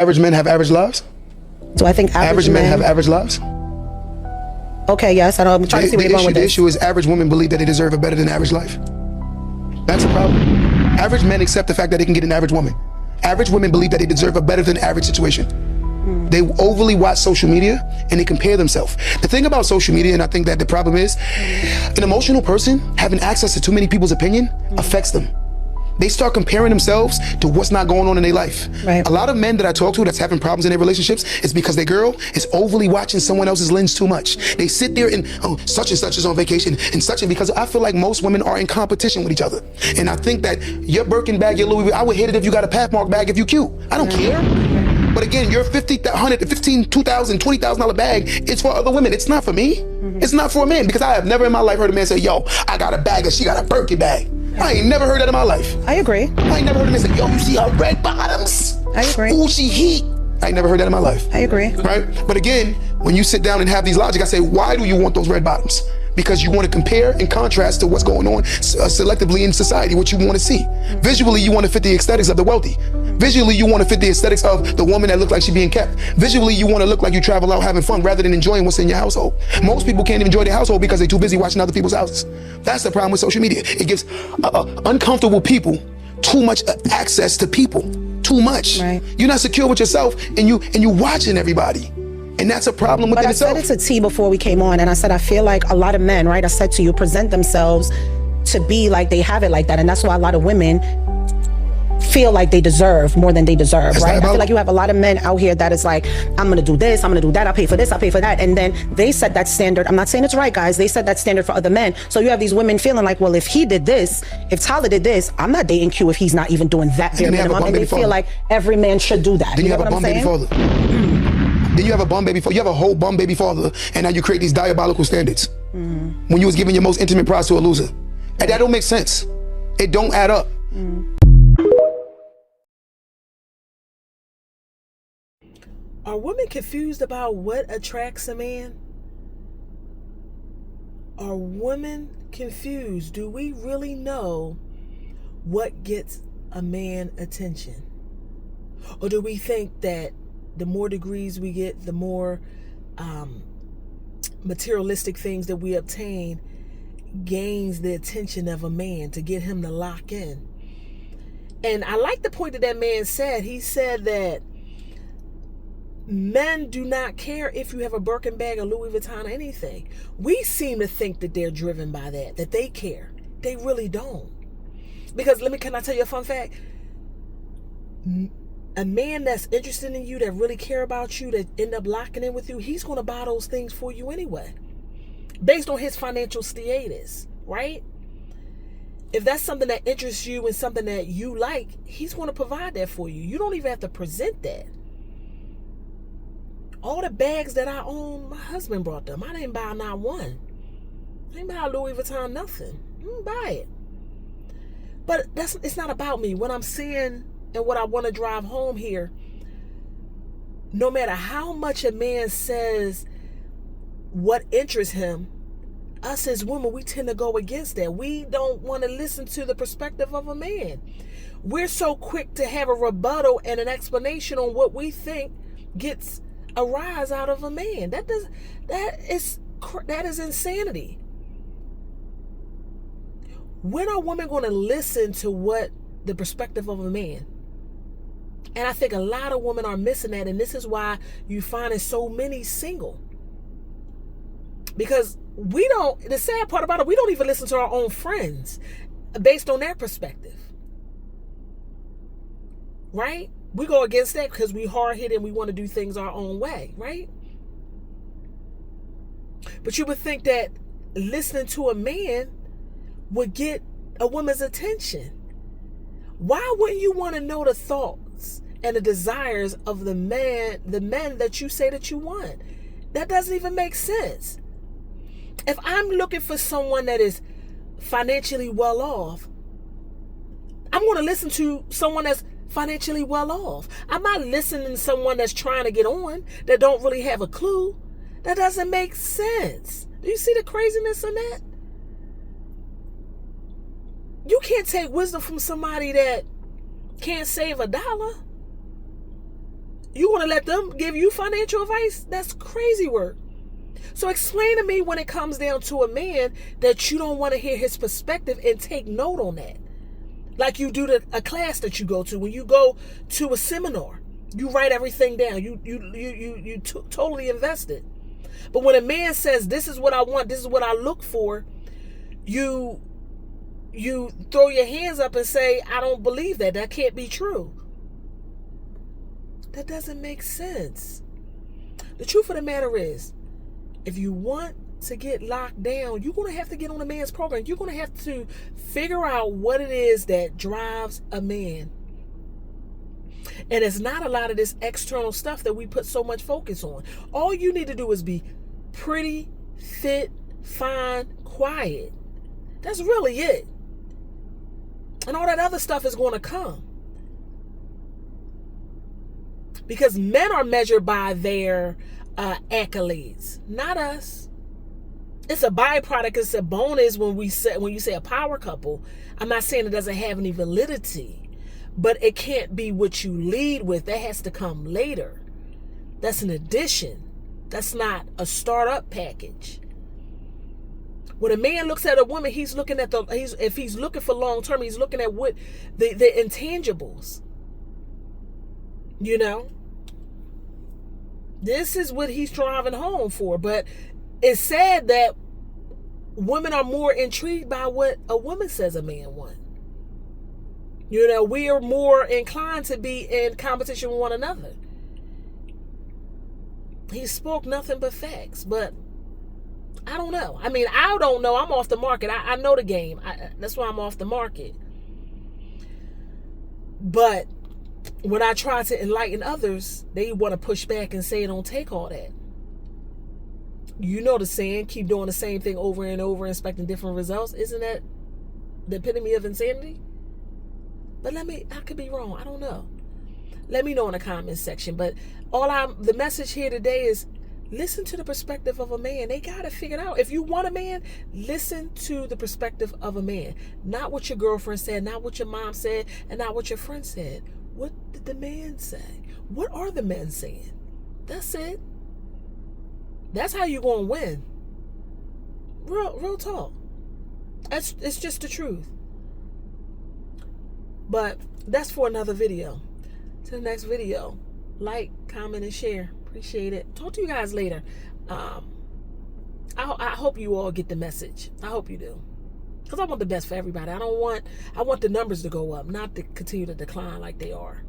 Average men have average lives? Do I think Average men have average lives? Okay, yes. I'm trying to see where you're going with The this. issue is average women believe that they deserve a better than average life. That's the problem. Average men accept the fact that they can get an average woman. Average women believe that they deserve a better than average situation. They overly watch social media and they compare themselves. The thing about social media, and I think that the problem is, an emotional person having access to too many people's opinion affects them. They start comparing themselves to what's not going on in their life. Right. A lot of men that I talk to that's having problems in their relationships is because their girl is overly watching someone else's lens too much. They sit there and, oh, such and such is on vacation and such, and because I feel like most women are in competition with each other. And I think that your Birkin bag, your Louis, I would hit it if you got a Pathmark bag if you cute. I don't care. But again, your $50, $100, $15, $2,000, $20,000 bag, it's for other women. It's not for me. It's not for a man, because I have never in my life heard a man say, yo, I got a bag and she got a Birkin bag. I ain't never heard that in my life. I agree. I ain't never heard a man say, yo, you see her red bottoms? I agree. Ooh, she heat. I ain't never heard that in my life. I agree. Right? But again, when you sit down and have these logic, I say, why do you want those red bottoms? Because you want to compare and contrast to what's going on selectively in society, what you want to see. Visually, you want to fit the aesthetics of the wealthy. Visually, you want to fit the aesthetics of the woman that looks like she's being kept. Visually, you want to look like you travel out having fun rather than enjoying what's in your household. Most people can't even enjoy their household because they're too busy watching other people's houses. That's the problem with social media. It gives uncomfortable people too much access to people. Too much. Right. You're not secure with yourself, and you watching everybody. And that's a problem with But itself. I said it to T before we came on, and I said I feel like a lot of men, right? I said to you, present themselves to be like they have it like that, and that's why a lot of women feel like they deserve more than they deserve, right? I feel like you have a lot of men out here that is like, I'm gonna do this, I'm gonna do that, I'll pay for this, I'll pay for that, and then they set that standard. I'm not saying it's right, guys. They set that standard for other men. So you have these women feeling like, well, if he did this, if Tyler did this, I'm not dating Q if he's not even doing that bare minimum, and they feel like every man should do that. Then you have a bum baby father. Then you have a bum baby father. You have a whole bum baby father, and now you create these diabolical standards. When you was giving your most intimate prize to a loser. And that don't make sense. It don't add up. Are women confused about what attracts a man? Are women confused? Do we really know what gets a man attention? Or do we think that the more degrees we get, the more materialistic things that we obtain gains the attention of a man to get him to lock in? And I like the point that man said. He said that men do not care if you have a Birkin bag or Louis Vuitton or anything. We seem to think that they're driven by that they care. They really don't. Because can I tell you a fun fact? A man that's interested in you, that really care about you, that end up locking in with you, he's going to buy those things for you anyway. Based on his financial status, right? If that's something that interests you and something that you like, he's going to provide that for you. You don't even have to present that. All the bags that I own, my husband brought them. I didn't buy not one. I didn't buy Louis Vuitton, nothing. I didn't buy it. But it's not about me. What I'm saying and what I want to drive home here, no matter how much a man says what interests him, us as women, we tend to go against that. We don't want to listen to the perspective of a man. We're so quick to have a rebuttal and an explanation on what we think gets a rise out of a man. That is insanity. When are women going to listen to what the perspective of a man? And I think a lot of women are missing that, and this is why you find so many single. Because the sad part about it, we don't even listen to our own friends based on their perspective. Right? We go against that because we hard-headed and we want to do things our own way, right? But you would think that listening to a man would get a woman's attention. Why wouldn't you want to know the thoughts and the desires of the men that you say that you want? That doesn't even make sense. If I'm looking for someone that is financially well off, I'm going to listen to someone that's financially well off. I'm not listening to someone that's trying to get on, that don't really have a clue. That doesn't make sense. Do you see the craziness in that? You can't take wisdom from somebody that can't save $1. You want to let them give you financial advice? That's crazy work. So explain to me when it comes down to a man that you don't want to hear his perspective and take note on that. Like you do a class that you go to. When you go to a seminar, you write everything down. You totally invested. But when a man says, this is what I want, this is what I look for, you throw your hands up and say, I don't believe that. That can't be true. That doesn't make sense. The truth of the matter is, if you want to get locked down, you're going to have to get on a man's program. You're going to have to figure out what it is that drives a man. And it's not a lot of this external stuff that we put so much focus on. All you need to do is be pretty, fit, fine, quiet. That's really it. And all that other stuff is going to come. Because men are measured by their accolades, not us. It's a byproduct. It's a bonus when you say a power couple. I'm not saying it doesn't have any validity, but it can't be what you lead with. That has to come later. That's an addition. That's not a startup package. When a man looks at a woman, he's looking at if he's looking for long term, he's looking at what the intangibles. You know, this is what he's driving home for. But it's sad that women are more intrigued by what a woman says a man wants. You know, we are more inclined to be in competition with one another. He spoke nothing but facts, but I don't know. I mean, I don't know. I'm off the market. I know the game. That's why I'm off the market. But when I try to enlighten others, they want to push back and say, don't take all that. You know the saying, keep doing the same thing over and over, expecting different results. Isn't that the epitome of insanity? But I could be wrong. I don't know. Let me know in the comments section. But the message here today is, listen to the perspective of a man. They got to figure it out. If you want a man, listen to the perspective of a man. Not what your girlfriend said, not what your mom said, and not what your friend said. What did the man say? What are the men saying? That's it. That's how you're going to win. Real talk. It's just the truth. But that's for another video. To the next video. Like, comment, and share. Appreciate it. Talk to you guys later. I hope you all get the message. I hope you do. Because I want the best for everybody. I want the numbers to go up, not to continue to decline like they are.